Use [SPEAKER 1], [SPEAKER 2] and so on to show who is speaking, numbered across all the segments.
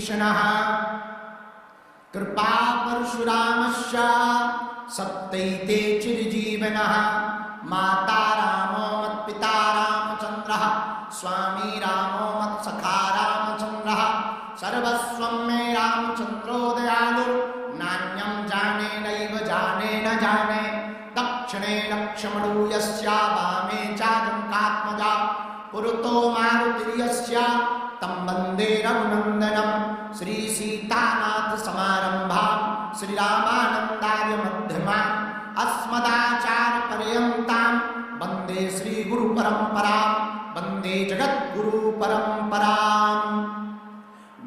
[SPEAKER 1] कृष्णः कृपा परशुरामस्य सत्यैते चिरजीवनः माता रामो मत्पिता रामचन्द्रः स्वामी रामो मत्सखा रामचन्द्रः सर्वस्वं मे रामचन्द्रो दयालु नान्यं जाने नैव जाने न जाने दक्षिणे लक्ष्मणो यस्य वामे चाजनकात्मजा पुरतो मारुतिर्यस्य तं वन्दे रघुनन्दनं श्रीसीतानाथ समारम्भां श्रीरामानन्दार्य मध्यमाम् अस्मदाचार्यपर्यन्तां वन्दे श्रीगुरुपरम्परां वन्दे जगद्गुरुपरम्परां।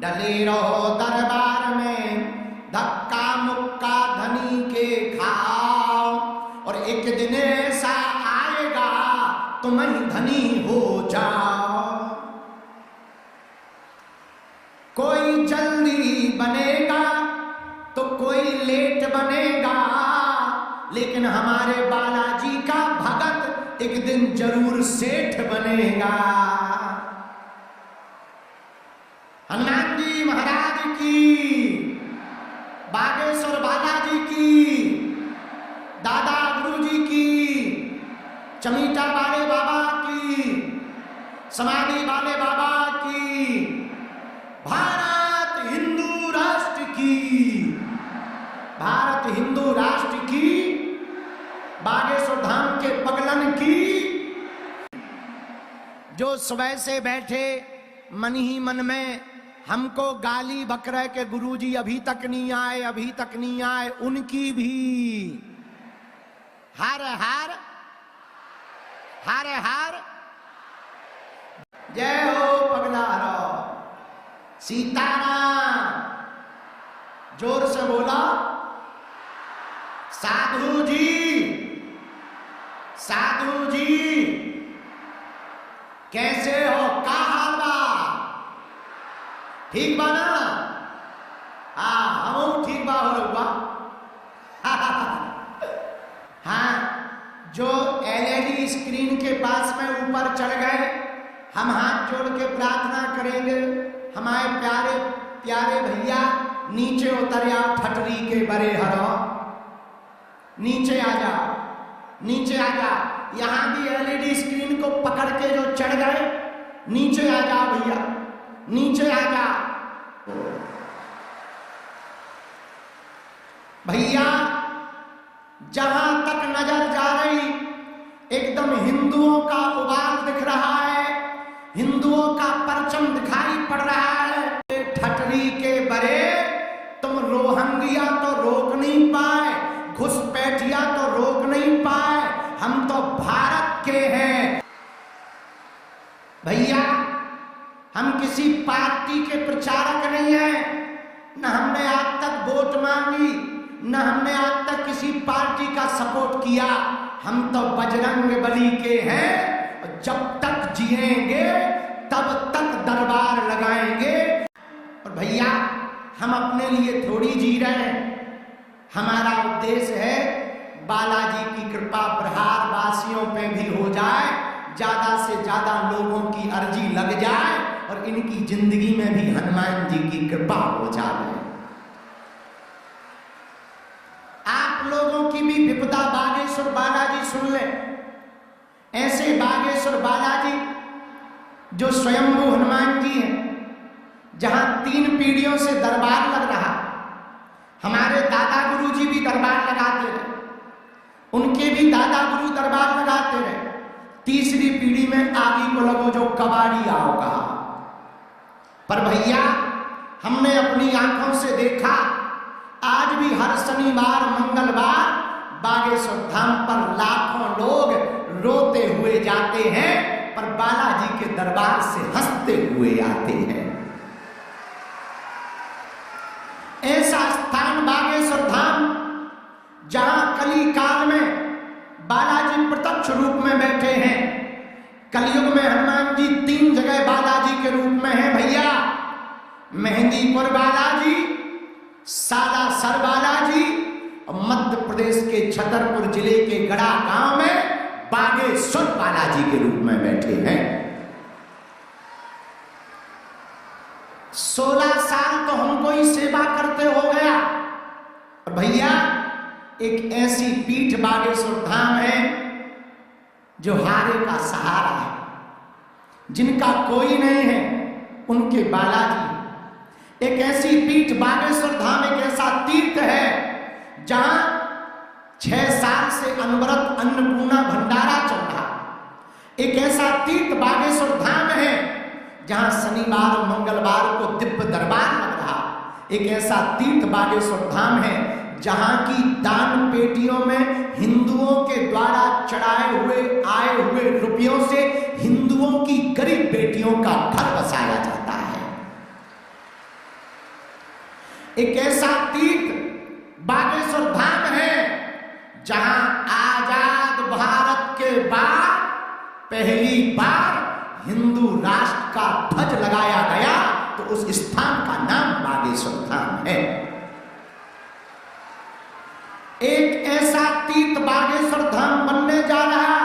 [SPEAKER 1] डले रहो दरबार में धक्का मुक्का धनी के खाओ और एक दिन ऐसा आएगा तुम ही धनी हो जाओ। कोई जल्दी बनेगा तो कोई लेट बनेगा, लेकिन हमारे बालाजी का भगत एक दिन जरूर सेठ बनेगा। हनुमान जी महाराज की, बागेश्वर बालाजी की, दादा गुरु जी की, चमीटा वाले बाबा की, समाधि वाले बाबा की, भारत हिंदू राष्ट्र की, भारत हिंदू राष्ट्र की, बागेश्वर धाम के पगलन की। जो सुबह से बैठे मन ही मन में हमको गाली बक रहे के गुरुजी अभी तक नहीं आए, अभी तक नहीं आए, उनकी भी हर हर हर हर जय हो पगलारो सीताराम। जोर से बोला साधु जी, साधु जी कैसे हो, का हाल बा, ठीक बा ना? हाँ हम ठीक बा हो रहा। हाँ जो एलईडी स्क्रीन के पास में ऊपर चढ़ गए, हम हाथ जोड़ के प्रार्थना करेंगे हमारे प्यारे प्यारे भैया नीचे उतर आओ, ठटरी के बड़े हरो नीचे आ जा, नीचे आ जा। यहां भी एलईडी स्क्रीन को पकड़ के जो चढ़ गए नीचे आ जा भैया, नीचे आ जा भैया। जहां तक नजर जा रही एकदम हिंदुओं का उबाल दिख रहा है, हिंदुओं का परचम दिखाई पड़ रहा है। ठटरी के बरे तुम रोहंगिया तो रोक नहीं पाए, घुसपैठिया तो रोक नहीं पाए, हम तो भारत के हैं भैया। हम किसी पार्टी के प्रचारक नहीं हैं, न हमने आज तक वोट मांगी, न हमने आज तक किसी पार्टी का सपोर्ट किया। हम तो बजरंग बली के हैं, जब तक जिएंगे तब तक दरबार लगाएंगे। और भैया हम अपने लिए थोड़ी जी रहे हैं, हमारा उद्देश्य है बालाजी की कृपा बिहार वासियों पे भी हो जाए, ज्यादा से ज्यादा लोगों की अर्जी लग जाए और इनकी जिंदगी में भी हनुमान जी की कृपा हो जाए। आप लोगों की भी विपदा बागेश्वर बालाजी सुन ले। ऐसे बागेश्वर बालाजी जो स्वयंभू हनुमान जी हैं, जहां 3 पीढ़ियों से दरबार लग रहा। हमारे दादा गुरु जी भी दरबार लगाते रहे, उनके भी दादा गुरु दरबार लगाते रहे। तीसरी पीढ़ी में आगे को लगो जो कबाड़ी आओ कहा। पर भैया हमने अपनी आंखों से देखा, आज भी हर शनिवार मंगलवार बागेश्वर धाम पर लाखों लोग रोते हुए जाते हैं, पर बालाजी के दरबार से हंसते हुए आते हैं। ऐसा स्थान बागेश्वर धाम जहां कली काल में बालाजी प्रत्यक्ष रूप में बैठे हैं। कलयुग में हनुमान जी 3 जगह बालाजी के रूप में हैं भैया। मेहंदीपुर बालाजी, सालासर बालाजी और मध्य प्रदेश के छतरपुर जिले के गढ़ा गांव में बागेश्वर बालाजी के रूप में बैठे हैं। 16 साल तो हमको ही सेवा करते हो गया। और भैया एक ऐसी पीठ बागेश्वर धाम है जो हारे का सहारा है, जिनका कोई नहीं है उनके बालाजी। एक ऐसी पीठ बागेश्वर धाम एक ऐसा तीर्थ है जहां 6 साल से अनवरत अन्नपूर्णा भंडारा चल रहा। एक ऐसा तीर्थ बागेश्वर धाम है जहां शनिवार और मंगलवार को दिव्य दरबार लग रहा। एक ऐसा तीर्थ बागेश्वर धाम है जहां की दान पेटियों में हिंदुओं के द्वारा चढ़ाए हुए आए हुए रुपयों से हिंदुओं की गरीब बेटियों का घर बसाया जाता है। एक ऐसा तीर्थ बागेश्वर धाम है जहां आजाद भारत के बाद पहली बार हिंदू राष्ट्र का ध्वज लगाया गया, तो उस स्थान का नाम बागेश्वर धाम है। एक ऐसा तीर्थ बागेश्वर धाम बनने जा रहा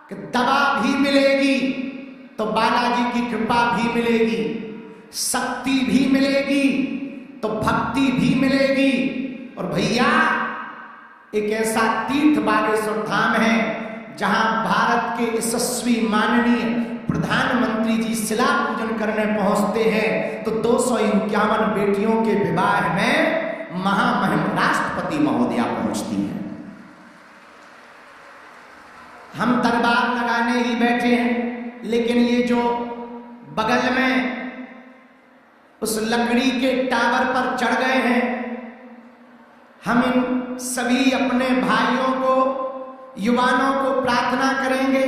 [SPEAKER 1] कि दवा भी मिलेगी तो बालाजी की कृपा भी मिलेगी, शक्ति भी मिलेगी तो भक्ति भी मिलेगी। और भैया एक ऐसा तीर्थ बागेश्वर धाम है जहां भारत के यशस्वी माननीय प्रधानमंत्री जी शिला पूजन करने पहुंचते हैं तो 251 बेटियों के विवाह में महामहिम राष्ट्रपति महोदया पहुंचती हैं। हम दरबार लगाने ही बैठे हैं, लेकिन ये जो बगल में उस लकड़ी के टावर पर चढ़ गए हैं, हम इन सभी अपने भाइयों को, युवाओं को प्रार्थना करेंगे।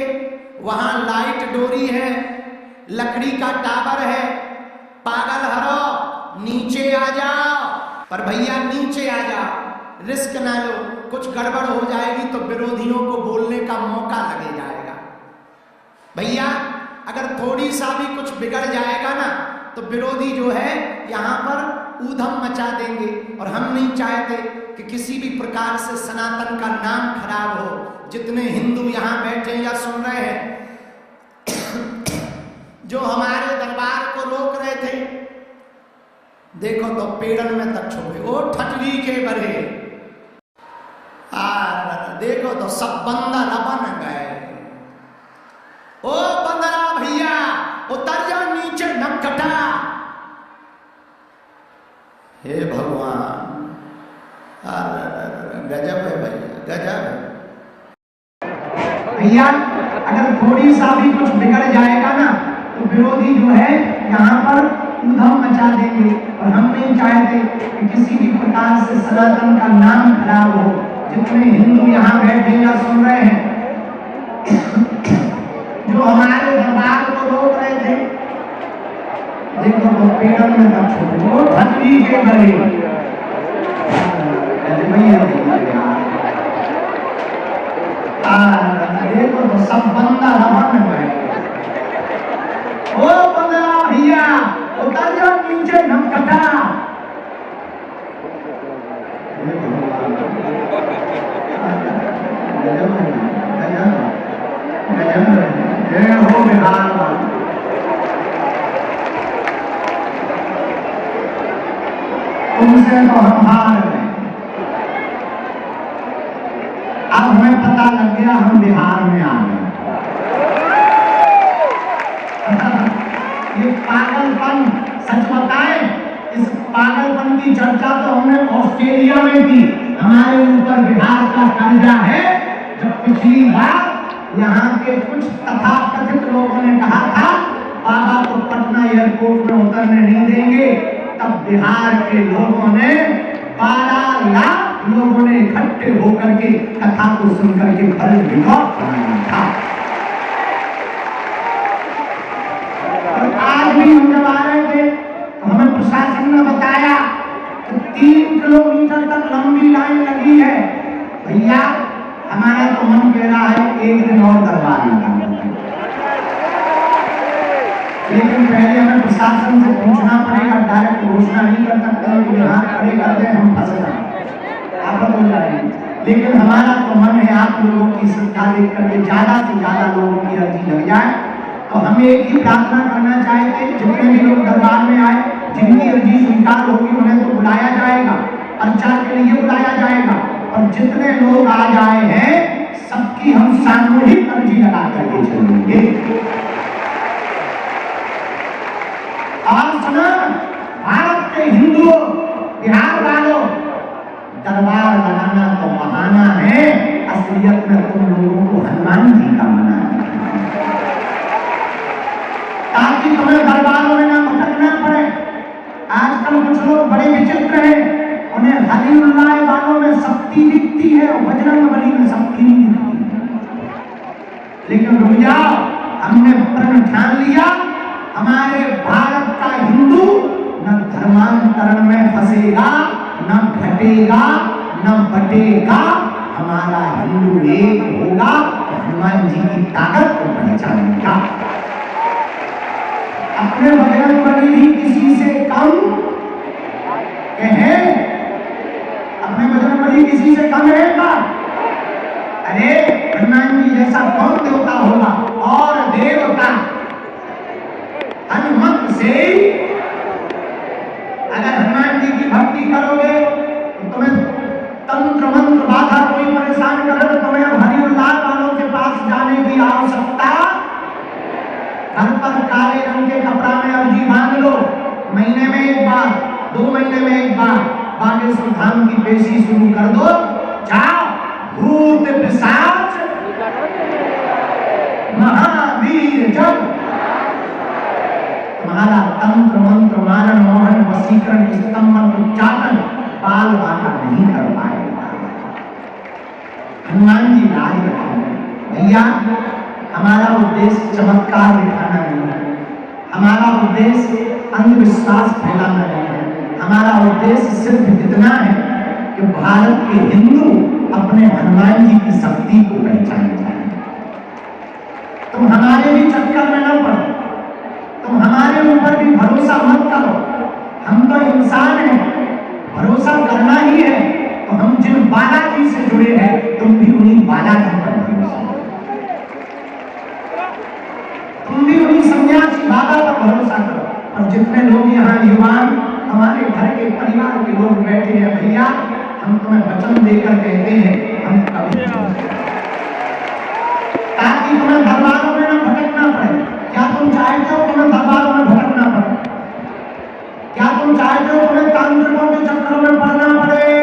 [SPEAKER 1] वहां लाइट डोरी है, लकड़ी का टावर है, पागल हरो नीचे आ जाओ। पर भैया नीचे आ जाओ, रिस्क ना लो, कुछ गड़बड़ हो जाएगी तो विरोधियों को बोलने का मौका लगे जाएगा। भैया अगर थोड़ी सा भी कुछ बिगड़ जाएगा ना तो विरोधी जो है यहाँ पर ऊधम मचा देंगे, और हम नहीं चाहते कि किसी भी प्रकार से सनातन का नाम खराब हो। जितने हिंदू यहाँ बैठे या सुन रहे हैं जो हमारे दरबार को रोक रहे थे, देखो तो पेड़न में तक छुपे, ओ ठटली के बरे, देखो तो सब बंदर बन गए। ओ बंदरा भैया उतर जा नीचे, नकटा। हे भगवान, गजब है भैया, गजब है भैया। अगर थोड़ी सा भी कुछ बिगड़ जाएगा ना तो विरोधी जो है यहाँ पर ऊधम मचा देंगे, और हम नहीं चाहते कि किसी भी प्रकार से सनातन का नाम खराब हो। जितने हिंदू यहाँ बैठे या सुन रहे हैं जो हमारे दरबार को रोक रहे थे, देखो तो पेड़न में तक छुपे, वो ठंडी के भरे देखो तो सब बंदा रवन गए। ओ बंदा भैया उतर जाओ नीचे, नमकटा। हो बिहार तुमसे तो हम हार गए। अब हमें पता लग गया हम बिहार में आ गए। ये पागलपन, सच बताएं, इस पागलपन की चर्चा तो हमने ऑस्ट्रेलिया में की। हमारे ऊपर बिहार का कर्जा है। जब पिछली बार यहाँ के कुछ तथाकथित लोगों ने कहा था बाबा को पटना एयरपोर्ट में उतरने नहीं देंगे, तब बिहार के लोगों ने 12 लाख लोगों ने इकट्ठे होकर के कथा को सुनकर के फर्ज रिकॉर्ड बनाया था। और आज भी हम जब आ रहे थे तो हमें प्रशासन ने बताया कि 3 किलोमीटर तक लंबी लाइन लगी है। भैया हमारा तो मन कह रहा है एक दिन और दरबार लगाना, लेकिन पहले हमें प्रशासन से पूछना पड़ेगा। डायरेक्ट घोषणा नहीं कर सकते कि यहाँ खड़े कर दें, हम फंस जाएंगे, आफत हो जाएगी। लेकिन हमारा तो मन है आप लोगों की श्रद्धा देख करके ज्यादा से ज्यादा लोगों की अर्जी लग जाए। तो हम एक ही प्रार्थना करना चाहते हैं, जितने भी लोग दरबार में आए जिनकी अर्जी स्वीकार होगी उन्हें तो बुलाया जाएगा, प्रचार के लिए बुलाया जाएगा, और जितने लोग आ जाए हैं सबकी हम सामूहिक अर्जी लगा करके चलेंगे। और सुना, भारत के हिंदुओं, बिहार वालों, दरबार लगाना तो बहाना है, असलियत में तुम लोगों को हनुमान जी का मनाना है, ताकि तुम्हें दरबारों में ना भटकना पड़े। आजकल कुछ लोग बड़े विचित्र हैं, उन्हें हलीउल्लाह वालों में शक्ति दिखती है और बजरंगबली में शक्ति नहीं दिखती। लेकिन रुक जाओ, हमने प्रण ठान लिया, हमारे भारत का हिंदू न धर्मांतरण में फंसेगा, न घटेगा, न बटेगा। हमारा हिंदू एक होगा तो हनुमान जी की ताकत को पहचानेगा। अपने बजरंगबली भी किसी से कम है? अपने बजरंगबली किसी से कम है क्या? अरे हनुमान जी जैसा कौन देवता होगा? और देवता हनुमत से, अगर हनुमान जी की भक्ति करोगे तो तुम्हें तंत्र मंत्र बाधा कोई परेशान करे तो तुम्हें हरिउल्लाह वालों के पास जाने की आवश्यकता। घर पर काले रंग के कपड़ा में अर्जी बांध लो, महीने में एक बार, 2 महीने में एक बार बागेश्वर धाम की पेशी शुरू कर दो। जाओ, भूत पिशाच महावीर जब तुम्हारा तंत्र मंत्र मारण मोहन वशीकरण स्तंभन उच्चाटन बाल बाका नहीं कर पाएगा। हनुमान जी राज रखेंगे। भैया, हमारा उद्देश्य चमत्कार दिखाना नहीं है, हमारा उद्देश्य अंधविश्वास फैलाना नहीं है। हमारा उद्देश्य सिर्फ इतना है कि भारत के हिंदू अपने हनुमान जी की शक्ति को पहचान जाए। तुम हमारे भी चक्कर में न पड़ो, तुम हमारे ऊपर भी भरोसा मत करो। हम तो इंसान हैं, भरोसा करना ही है तो हम जिन बालाजी से जुड़े हैं तुम भी उन्हीं बालाजी पर भरोसा करो, तुम भी उन्हीं सन्यासी बाबा पर भरोसा करो। और जितने लोग यहाँ युवान हमारे घर के परिवार के लोग बैठे हैं, भैया हम तुम्हें वचन देकर कहते हैं, हम कभी ताकि तुम्हें दरबारों में न भटकना पड़े। क्या तुम चाहते हो तुम्हें दरबारों में भटकना पड़े? क्या तुम चाहते हो तुम्हें तांत्रिकों के चक्करों में पड़ना पड़े?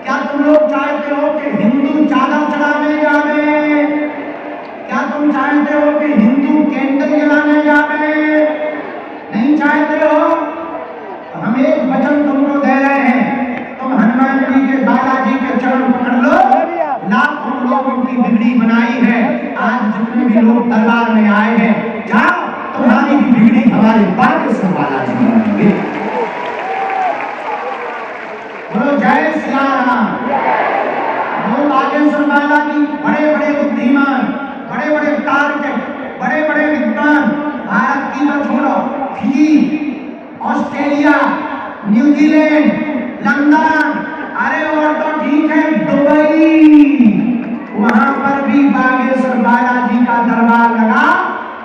[SPEAKER 1] क्या तुम लोग चाहते हो कि हिंदू चादर चढ़ाने जावे? क्या तुम चाहते हो कि हिंदू कैंडल जलाने जावे? नहीं चाहते हो तो हम एक वचन तुमको दे रहे हैं, तुम हनुमान जी के बालाजी के चरण पकड़ लो। लाखों लोगों की बिगड़ी बनाई है, आज जितने भी लोग दरबार में आए हैं, जाओ तुम्हारी भी बिगड़ी हमारे बागेश्वर बालाजी बनाएंगे। बोलो जय श्री राम। वो बागेश्वर बालाजी बड़े बड़े बुद्धिमान, बड़े बड़े तार्किक, बड़े बड़े विद्वान, भारत की तो छोड़ो, फिजी, ऑस्ट्रेलिया, न्यूजीलैंड, लंदन, अरे और तो ठीक है दुबई, वहां पर भी बागेश्वर बालाजी का दरबार लगा।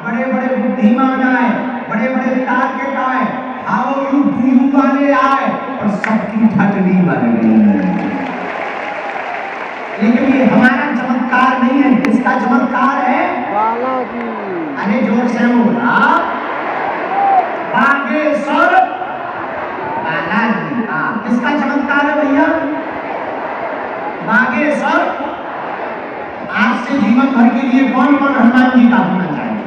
[SPEAKER 1] बड़े बड़े बुद्धिमान आए, बड़े बड़े तार्किक आए, हाउ यू डू यू वाले आए और सबकी ठटनी बन गई। लेकिन ये हमारा चमत्कार नहीं है, किसका चमत्कार है? बालाजी। अरे जोर से बोला, बागेश्वर बालाजी का। किसका चमत्कार है भैया? बागेश्वर। आज से जीवन भर के लिए कौन कौन हनुमान जी का होना चाहिए?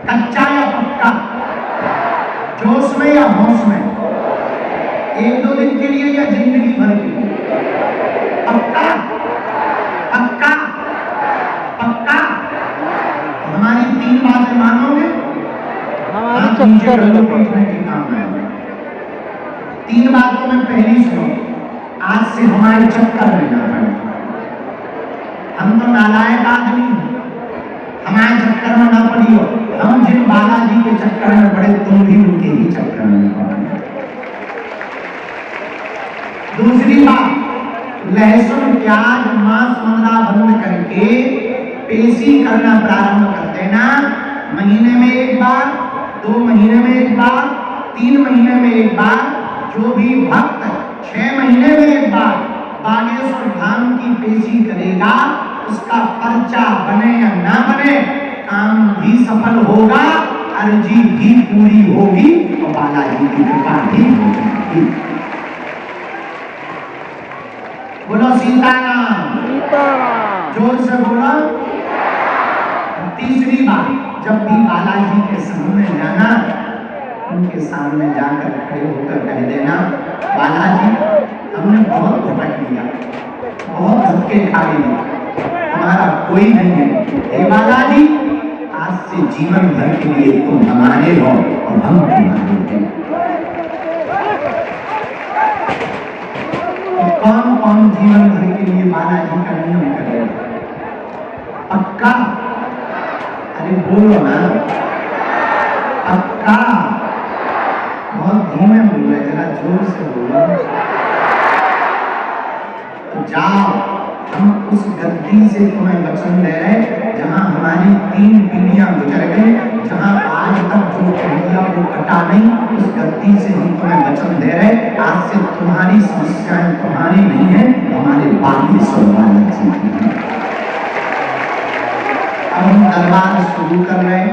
[SPEAKER 1] कच्चा या पक्का? जोश में या होश में? 1-2 दिन के लिए या जिंदगी भर के लिए? पक्का पक्का पक्का। हमारी 3 बातें मानोगे? हमारी चक्कर की काम है। 3 बातों में पहली सुनो, आज से हमारे चक्कर में ना पड़े। हम तो नालायक आदमी हैं, हमारे चक्कर में ना पड़ियो। हम जिन बालाजी के चक्कर में पड़े तुम भी उनके ही चक्कर में पड़ो। दूसरी बात, लहसुन प्याज मांस मंगरा बंद करके पेशी करना प्रारंभ कर देना। महीने में एक बार, 2 महीने में एक बार, 3 महीने में एक बार, जो भी भक्त 6 महीने में एक बार बागेश्वर धाम की पेशी करेगा, उसका पर्चा बने या ना बने, काम भी सफल होगा, अर्जी भी पूरी होगी और बालाजी की कृपा भी होगी। बोलो सीताराम, जोर से बोलो। तीसरी बात, जब भी बालाजी के सामने जाना, उनके सामने जाकर खड़े होकर कह देना, बालाजी हमने बहुत भटक लिया, बहुत धक्के खाए, हमारा कोई नहीं है, हे बालाजी आज से जीवन भर के लिए तुम हमारे हो और हम तुम्हारे हैं। कौन कौन जीवन भर के लिए बालाजी का नियम करेगा? पक्का? अरे बोलो ना, पक्का? बहुत धीमे बोल रहे, जरा जोर से बोलो। तो जाओ, हम उस गद्दी से तुम्हें वचन दे रहे जहां हमारी 3 पीढ़ियां गुजर गई, जहां आज तक जो कह दिया वो कटा नहीं, उस गद्दी से हम तुम्हें वचन दे रहे, आज से तुम्हारी समस्याएं तुम्हारी नहीं है, हमारे बागेश्वर बालाजी की है। अब हम दरबार शुरू कर रहे,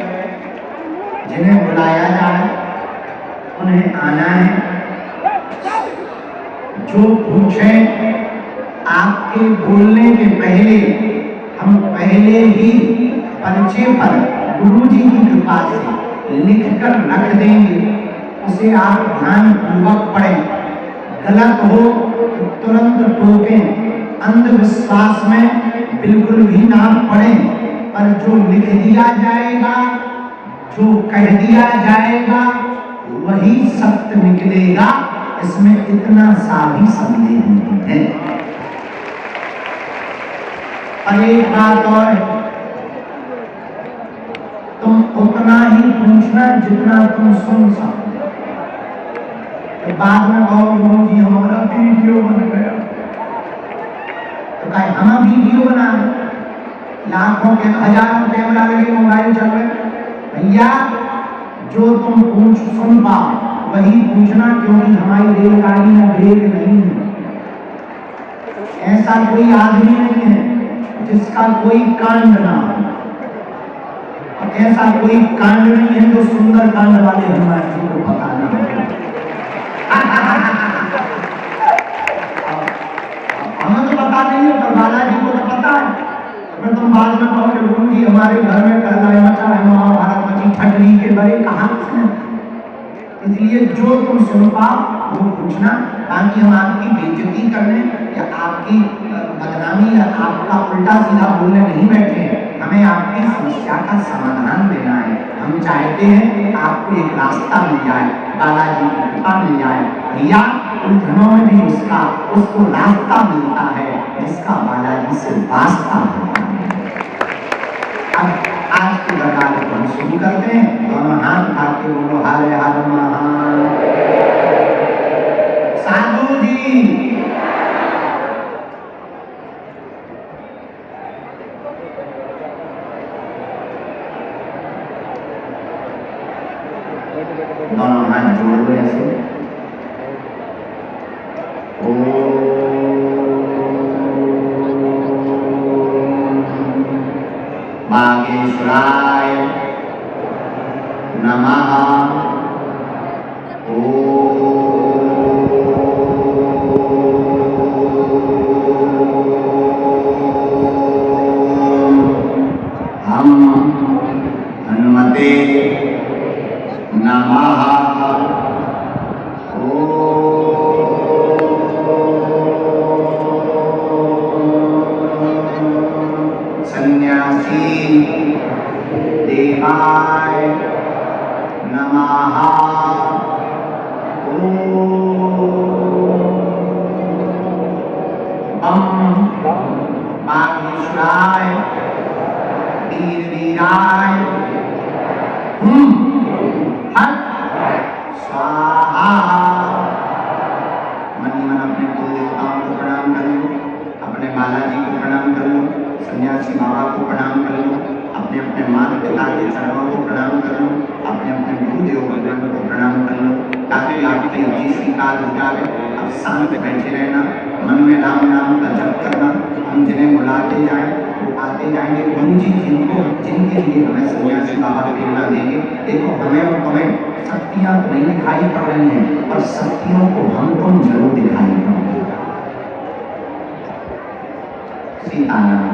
[SPEAKER 1] जिन्हें बुलाया जाए उन्हें आना है। जो पूछे आपके बोलने के पहले, हम पहले ही पर्चे पर गुरुजी की कृपा से लिखकर रख देंगे, उसे आप ध्यान पूर्वक पढ़ें। गलत हो तो तुरंत टोकें, अंधविश्वास में बिल्कुल भी ना पढ़ें, पर जो लिख दिया जाएगा, जो कह दिया जाएगा वही सत्य निकलेगा, इसमें इतना सा भी संदेह नहीं है। और एक बात और, तुम उतना ही पूछना जितना तुम सुन सको। तो बाद में कहो गुरुजी हमारा वीडियो बन गया, तो कहे हम वीडियो बना, लाखों के हजारों कैमरा लगे, मोबाइल चल रहे, भैया जो तुम पूछ सुन पाओ वही पूछना, क्योंकि हमारी रेलगाड़ी में ब्रेक नहीं है। ऐसा कोई आदमी नहीं है जिसका कोई कांड ना हो, और ऐसा कोई कांड नहीं है जो सुंदर कांड वाले हनुमान जी को पता ना हो। हमें तो पता नहीं है, पर बालाजी को तो पता है। तो तुम बाद में कहोगे गुरुजी हमारे घर में कहलाए मचा है, महाभारत मची, ठगली के बड़े कहां से। इसलिए जो तुम सुन पाओ वो पूछना, ताकि हम आपकी बेइज्जती करने या आपकी बदनामी या आपका उल्टा सीधा बोलने नहीं बैठे हैं, हमें आपकी समस्या का समाधान देना है। हम चाहते हैं आपको एक रास्ता मिल जाए, बालाजी की कृपा मिल जाए। भैया उलझनों में भी उसको रास्ता मिलता है जिसका बालाजी से वास्ता होता है। अब आज की दरबार को हम शुरू करते हैं, दोनों हाथ उठा के बोलो हरे हर महान। साधु जी दोनों हाथ जोड़ लो ऐसे। बागेश्वराय नमः। हम हनुमते नमः। प्रिय जी स्वीकार हो जावे। अब शांत बैठे रहना, मन में राम नाम का जप करना। हम जिन्हें बुलाते जाएं वो आते जाएंगे। गुरु जी जिनके लिए हमें सन्यासी बाबा प्रेरणा देंगे। देखो हमें और तुम्हें शक्तियां तो नहीं दिखाई पड़ रही हैं, पर शक्तियों को हम तुम जरूर दिखाई पड़ेंगे। सीताराम।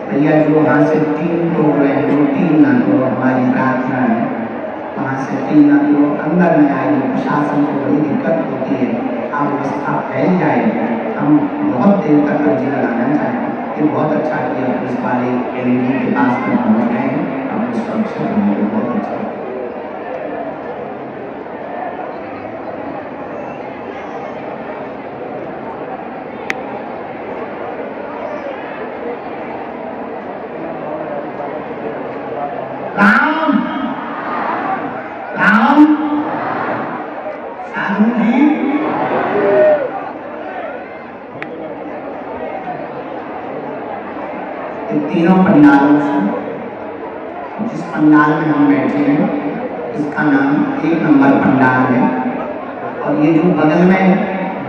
[SPEAKER 1] भैया जो वहाँ से 3 लोग रहे हैं, 3 ना तो हमारी प्रार्थना है वहाँ से 3 ना तो अंदर में आए। प्रशासन को बड़ी दिक्कत होती है, आप व्यवस्था फैल जाएगी। हम बहुत देर तक अर्जी लगाना चाहेंगे। ये बहुत अच्छा किया पुलिस वाले एलईडी के पास में पहुँच गए हैं, अब सुरक्षित होंगे। बहुत अच्छा। राम राम साधु जी, तीनों पंडालों से जिस पंडाल में हम बैठे हैं इसका नाम 1 नंबर पंडाल है। और ये जो बगल में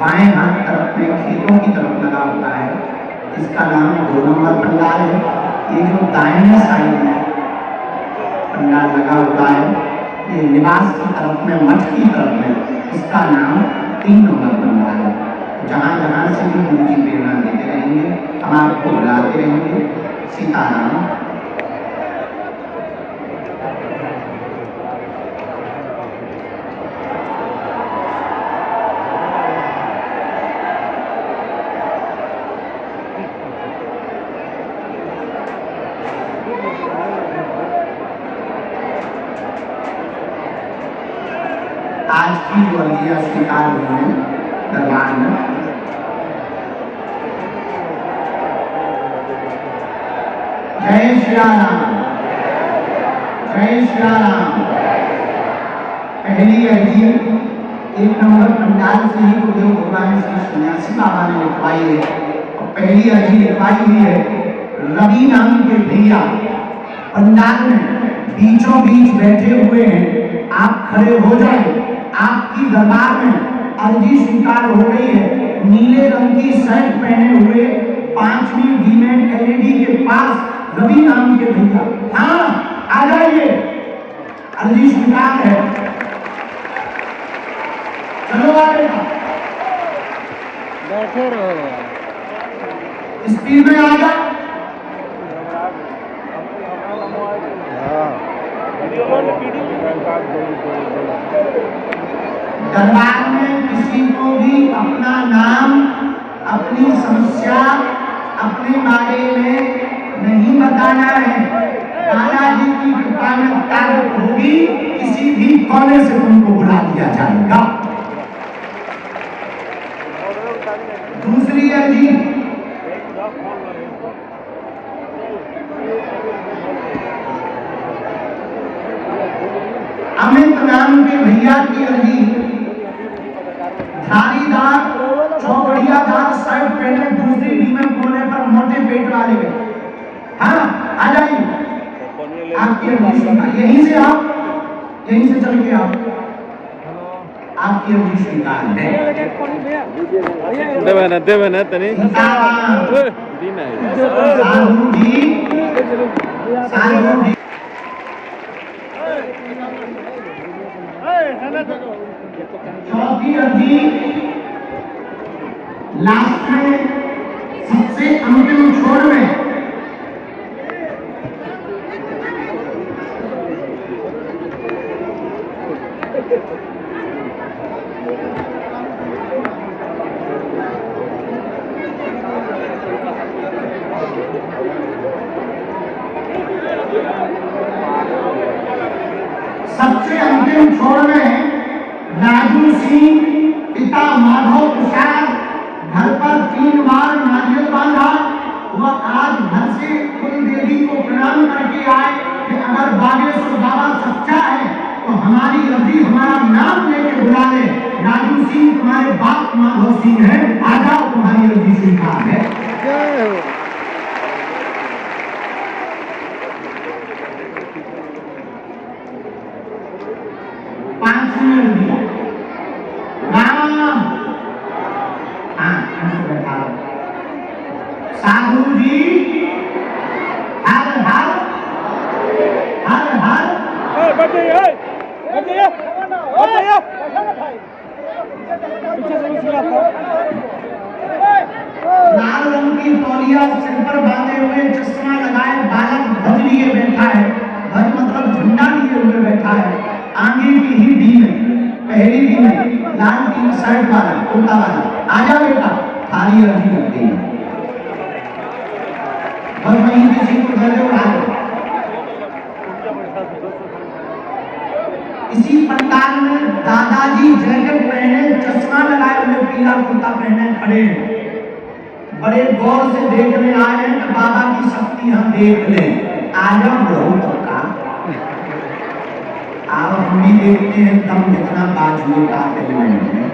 [SPEAKER 1] बाएं हाथ तरफ में खेतों की तरफ लगा होता है इसका नाम 2 नंबर पंडाल है। ये जो दाहिने साइड में पंडाल लगा होता है ये निवास की तरफ में, मठ की तरफ में, इसका नाम 3 नंबर पंडाल है। जहाँ जहाँ से भी गुरु जी प्रेरणा देते रहेंगे, हम आपको बुलाते रहेंगे। सीताराम। आज की जो अर्जियां स्वीकार हुई हैं दरबार में, जय श्री राम, जय श्री राम। पहली अर्जी 1 नंबर पंडाल से ही गुरुदेव भगवान श्री सन्यासी बाबा ने लिखवाई है। और पहली अर्जी लिखवाई हुई है रवि नाम के भैया पंडाल में बीचों बीच बैठे हुए हैं। आप खड़े हो जाए, आपकी दरबार में अर्जी स्वीकार हो गई है। नीले रंग की शर्ट पहने हुए 5वीं डीमेट एलईडी के पास रवि नाम के भैया, हाँ आ जाइए, अर्जी स्वीकार है। चलो आगे
[SPEAKER 2] बैठे रहो,
[SPEAKER 1] स्पीड में आ जा। दरबार में किसी को भी अपना नाम, अपनी समस्या, अपने बारे में नहीं बताना है। दादाजी की कृपा में ताकत होगी, किसी भी कोने से तुमको बुला दिया जाएगा। दूसरी अर्जी अमित नाम के भैया की अर्जी, धारीदार चौकड़ियादार शर्ट पहने, दूसरी डीमन कोने पर मोटे पेट वाले में, हाँ आ जाइए। आपकी अर्जी यहीं से आप, यहीं से चल के आप, आपकी अर्जी स्वीकार है।
[SPEAKER 2] देवना तनी
[SPEAKER 1] साधु जी, साधु जी। चौथी अर्जी लास्ट में सबसे अंतिम छोर में सबसे अंतिम छोर में राजू सिंह पिता माधव प्रसाद घर पर 3 बार नारियल बांधा। वह आज घर से कुल देवी को प्रणाम करके आए कि नाम लेके बुला ले, राजू सिंह तुम्हारे बाप माधव सिंह है, आ जाओ तुम्हारी अर्जी स्वीकार है। 5 मिनट दिया। राम साधु जी, हर हर हर हर लाल रंग की तौलिया सिर पर बांधे हुए, चश्मा लगाए बालक ध्वज लिए बैठा है। ध्वज मतलब झंडा लिए हुए बैठा है। आगे की ही डी में, पहली डी में लाल टी शर्ट वाला, कुर्ता वाला, आजा बेटा, थारी अर्जी लग गई। और वहीं किसी को घर उड़ा दो। इसी पंडाल में दादाजी जैकेट पहने, चश्मा लगाए हुए, पीला कुर्ता पहने खड़े हैं। बड़े गौर से देखने आए हैं कि बाबा की शक्ति हम देख लें। आजा बहुत का आप हम भी देखते हैं दम कितना बाजुओं का हैं।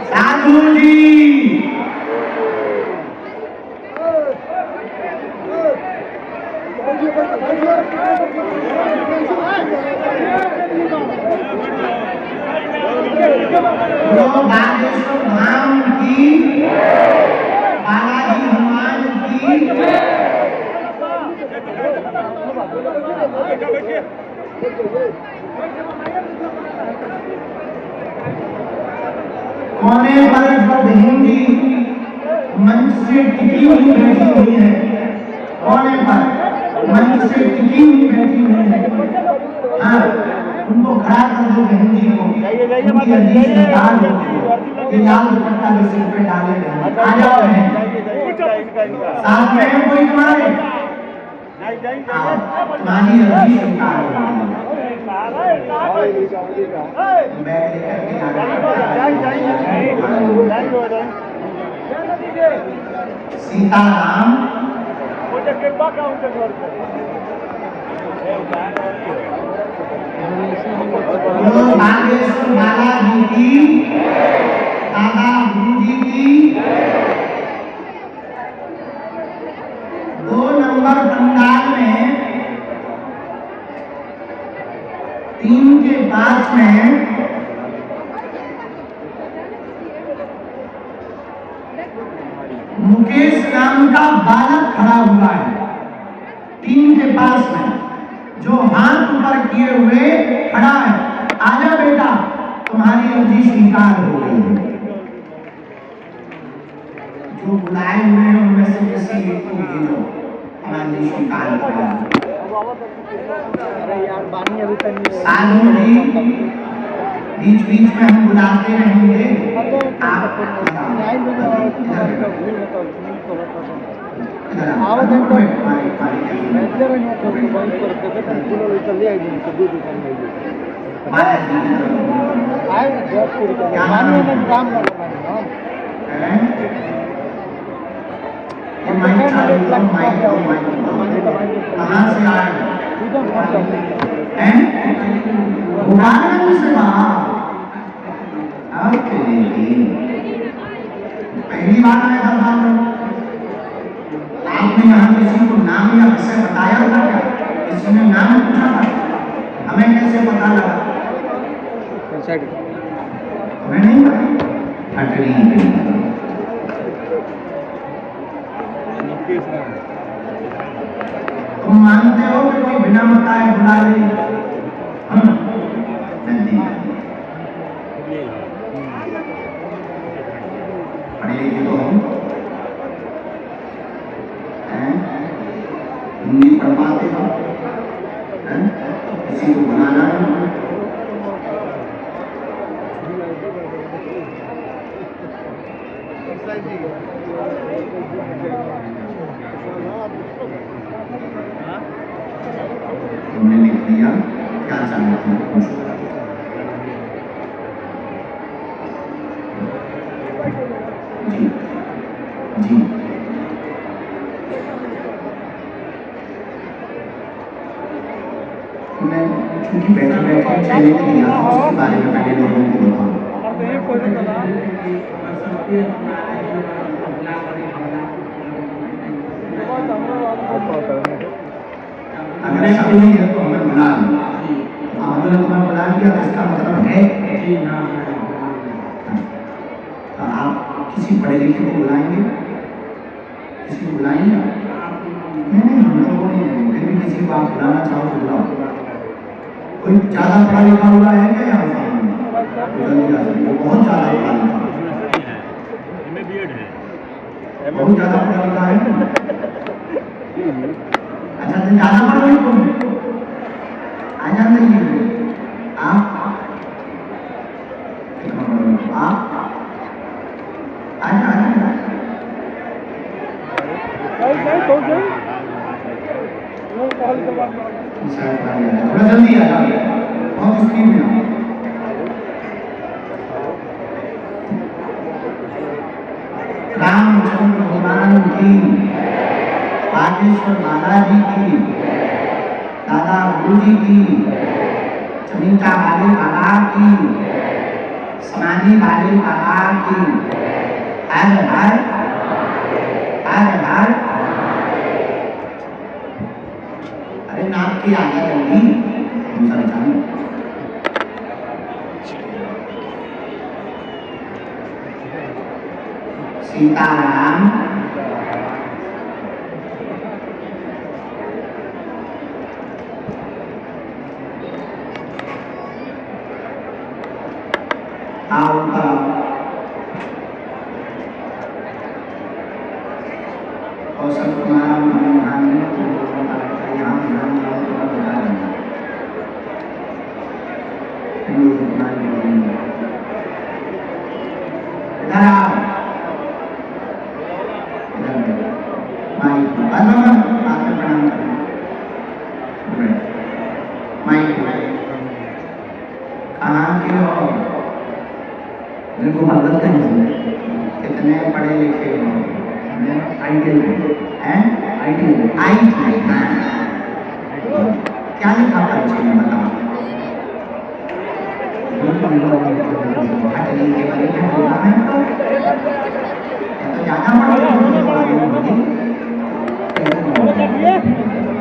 [SPEAKER 1] साधु जी, बागेश्वर धाम की, बालाजी हनुमान की, कोने पर जो बहन जी मंच से टिकी हुई बैठी हुई है, कोने पर मंच से टिकी हुई बैठी हुई है, हाँ उनको खड़ा कर दो बहन जी को, उनकी अर्जी स्वीकार होगी। ये लाल दुपट्टा के सिर पे डाले गए। आ जाओ बहन, साथ में है कोई तुम्हारे? आओ, तुम्हारी अर्जी स्वीकार होगी। बैग लेकर के सीताराम, बागेश्वर बालाजी की, दादा गुरु जी की। 2 नंबर पंडाल में 3 के पास में मुकेश नाम का बालक खड़ा हुआ है। 3 के पास में जो हाथ ऊपर किए हुए खड़ा है। आजा बेटा, तुम्हारी अर्जी स्वीकार हो गई है। जो बुलाए हुए हैं उनमें से किसी एक को भेजो, अर्जी स्वीकार करो। साधु जी, बीच बीच में हम बुलाते रहेंगे, आप कहाँ से आए हैं? गोपालगंज से बाहर। पहली बार आया था आपने यहाँ किसी को नाम या विषय बताया था क्या? किसी ने नाम पूछा था? हमें कैसे पता लगा? हमें नहीं पता। तुम मानते हो कि कोई बिना बताए बुला ले? पढ़ेगी तो हिंदी पढ़ पाते हो? किसी को बनाना तुमने लिख दिया, क्या चाहते थे? जी जी, मैं चूंकि बैठे बैठे चैलेंज दिया उसके बारे में पहले लोगों को बताऊँ। अगर ऐसा नहीं है तो हमें बुला लो। हमने तुम्हें बुला लिया तो इसका मतलब है आप किसी पढ़े लिखे को बुलाएंगे, किसी को बुलाएंगे? नहीं, हम लोग नहीं देंगे। फिर भी किसी को आप बुलाना चाहो तो बुलाओ। कोई ज़्यादा पढ़ा लिखा हुआ है क्या यहाँ पर? वो बहुत ज़्यादा पढ़ा लिखा है, बहुत ज़्यादा पढ़ा लिखा है। अच्छा तो ज़्यादा पढ़ो ही तुम आ जाते हैं आप थोड़ा जल्दी आ जाओ, बहुत स्पीड में आओ। रामचंद्र भगवान की, बागेश्वर बालाजी की, दादा गुरु जी की, चमिता वाले बाबा की, समाधि वाले बाबा की, हर हर हर हर। अरे नाम की आगे जल्दी सीताराम कौशल कुमार कितने पढ़े लिखे हो? क्या लिखा परिचय में बताओ? तो ज्यादा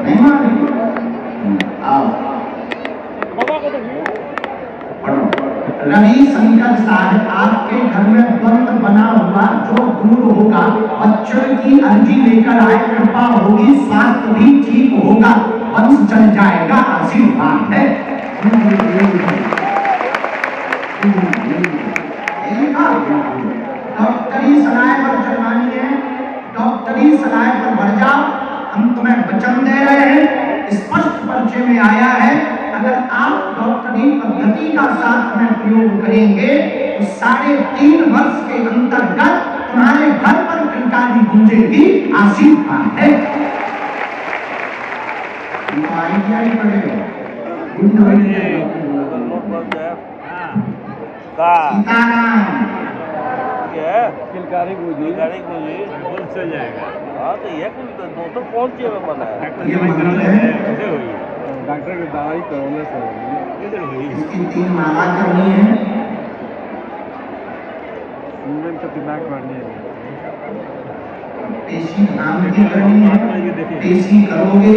[SPEAKER 1] नहीं मालूम। आओ रवि शंकर साहब, आपके घर में द्वंद बना हुआ जो दूर होगा, बच्चों की अर्जी लेकर आए, कृपा होगी, स्वास्थ्य भी ठीक होगा, वंश चल जाएगा, आशीर्वाद है। डॉक्टरी सलाह पर चलवानी है, डॉक्टरी सलाह पर बढ़ जाओ। हम तुम्हें वचन दे रहे हैं, स्पष्ट परिचय में आया है, अगर आप डॉक्टरी पद्धति का साथ में प्रयोग करेंगे तो 3.5 वर्ष के अंतर्गत तुम्हारे घर पर किलकारी गूंजेगी, आशीर्वाद है। आई पड़ेगा सीताराम किलकारी गूंजी चल जाएगा। हाँ तो ये दोस्तों कौन सी में बना है? ये मतलब है डॉक्टर की दवाई करने से इसकी 3 माला करनी है, दिमाग करनी है, पेशी नाम की करनी है। पेशी करोगे,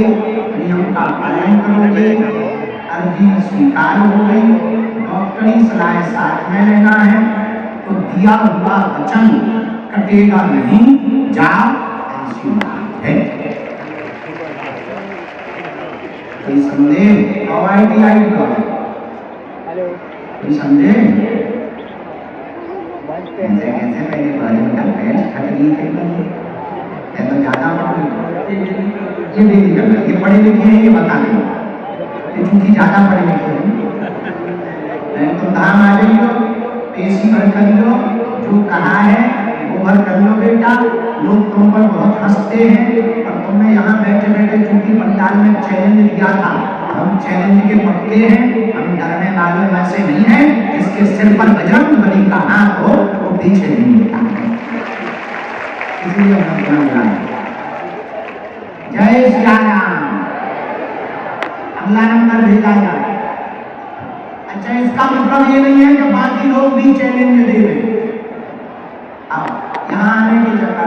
[SPEAKER 1] नियम का पालन करोगे, अर्जी स्वीकार हो गई, डॉक्टरी सलाह साथ में लेना है तो दिया हुआ वचन कटेगा नहीं, जा आशीर्वाद है। कोई संदेह? आई कोई संदेह? कैसे पहले बारे में तो ज्यादा ये नहीं करना, ये पढ़े लिखे हैं, ये बता दें चूंकि ज्यादा पढ़े लिखे हैं तो धाम आ जाइयो, पेशी भर कर लो, जो कहा है वो भर कर लो बेटा। लोग तुम पर बहुत हंसते हैं और तुमने यहाँ बैठे बैठे चूंकि पंडाल में चैलेंज दिया था, हम चैलेंज के पक्के हैं, हम डरने वाले वैसे नहीं हैं। जिसके सिर पर बजरंग बली का हाथ हो वो पीछे नहीं होता, इसलिए हम ध्यान रखें। जय श्री राम। अगला नंबर भेजा जाए। अच्छा, इसका मतलब ये नहीं है कि बाकी लोग भी चैलेंज दे रहे हैं। अब यहाँ आने की जगह